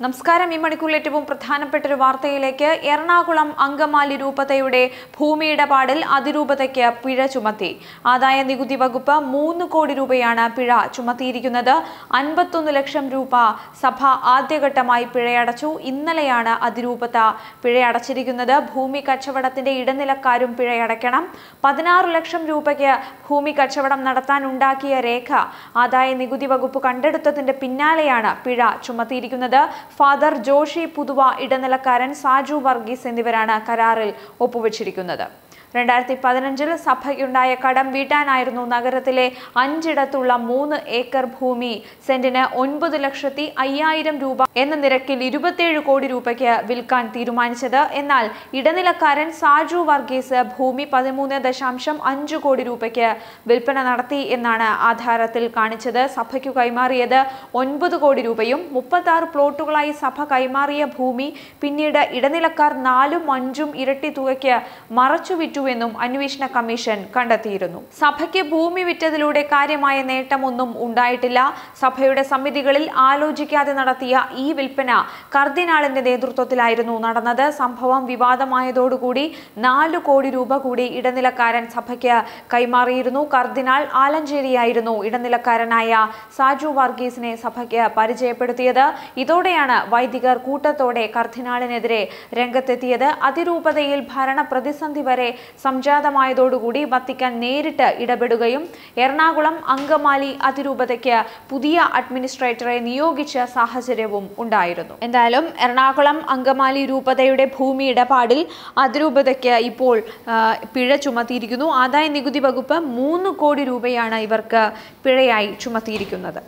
നമസ്കാരം. ഈ മണിക്കൂറിൽ ഏറ്റവും പ്രധാനപ്പെട്ട ഒരു വാർത്തയിലേക്ക്. എറണാകുളം അങ്കമാലി രൂപതയുടെ ഭൂമിയിടപാടിൽ അതിരൂപതയ്ക്ക് പിഴ ചുമത്തി. ആദായ നികുതി വകുപ്പ് 3 കോടി രൂപയാണ് പിഴ ചുമത്തിയിരിക്കുന്നത്. 51 ലക്ഷം രൂപ സഭ ആദ്യഘട്ടമായി പിഴയടച്ചു. ഇന്നലെയാണ് അതിരൂപത പിഴയടച്ചിരിക്കുന്നത്. ഭൂമി കച്ചവടത്തിന്റെ ഇടനിലക്കാരും പിഴയടയ്ക്കണം. 16 ലക്ഷം രൂപയ്ക്ക് ഭൂമി കച്ചവടം നടത്താൻ ഉണ്ടാക്കിയ രേഖ ആദായ നികുതി വകുപ്പ് കണ്ടെടുത്തതിന്റെ പിന്നാലെയാണ് പിഴ ചുമത്തിയിരിക്കുന്നത്. ഫാദർ ജോഷി പുതുവ, ഇടനിലക്കാരൻ സാജു വർഗീസ് എന്നിവരാണ് കരാറിൽ ഒപ്പുവെച്ചിരിക്കുന്നത്. 2015 സഭയ്ക്കുണ്ടായ കടം വീട്ടാനായിരുന്നു നഗരത്തിലെ 5 ഇടത്തുള്ള 3 ഏക്കർ ഭൂമി സെന്റിന് 9,05,000 രൂപ എന്ന നിരക്കിൽ 27 കോടി രൂപയ്ക്ക് വിൽക്കാൻ തീരുമാനിച്ചത്. എന്നാൽ ഇടനിലക്കാരൻ സാജു വർഗീസ് ഭൂമി 13.5 കോടി രൂപയ്ക്ക് വിൽപ്പന നടത്തി എന്നാണ് ആധാരത്തിൽ കാണിച്ചത്. സഭയ്ക്കു കൈമാറിയത് 9 കോടി രൂപയും 36 പ്ലോട്ടുകളായി സഭ കൈമാറിയ ഭൂമി പിന്നീട് ഇടനിലക്കാർ 4ഉം 5ഉം ഇരട്ടി തുകയ്ക്ക് മറച്ചുവിറ്റു എന്നും അന്വേഷണ കമ്മീഷൻ കണ്ടെത്തിയിരുന്നു. സഭയ്ക്ക് ഭൂമി വിറ്റതിലൂടെ കാര്യമായ നേട്ടമൊന്നും ഉണ്ടായിട്ടില്ല. സഭയുടെ സമിതികളിൽ ആലോചിക്കാതെ നടത്തിയ ഈ വിൽപ്പന കർദിനാളിന്റെ നേതൃത്വത്തിലായിരുന്നു നടന്നത്. സംഭവം വിവാദമായതോടുകൂടി 4 കോടി രൂപ കൂടി ഇടനിലക്കാരൻ സഭയ്ക്ക് കൈമാറിയിരുന്നു. കർദിനാൾ ആലഞ്ചേരിയായിരുന്നു ഇടനിലക്കാരനായ സാജു വർഗീസിനെ സഭയ്ക്ക് പരിചയപ്പെടുത്തിയത്. ഇതോടെയാണ് വൈദികർ കൂട്ടത്തോടെ കർദിനാളിനെതിരെ രംഗത്തെത്തിയത്. അതിരൂപതയിൽ ഭരണ പ്രതിസന്ധി വരെ സംജാതമായതോടുകൂടി വത്തിക്കാൻ നേരിട്ട് ഇടപെടുകയും എറണാകുളം അങ്കമാലി അതിരൂപതയ്ക്ക് പുതിയ അഡ്മിനിസ്ട്രേറ്ററെ നിയോഗിച്ച സാഹചര്യവും ഉണ്ടായിരുന്നു. എന്തായാലും എറണാകുളം അങ്കമാലി രൂപതയുടെ ഭൂമി ഇടപാടിൽ അതിരൂപതയ്ക്ക് ഇപ്പോൾ പിഴ ചുമത്തിയിരിക്കുന്നു. ആദായ നികുതി വകുപ്പ് 3 കോടി രൂപയാണ് ഇവർക്ക് പിഴയായി ചുമത്തിയിരിക്കുന്നത്.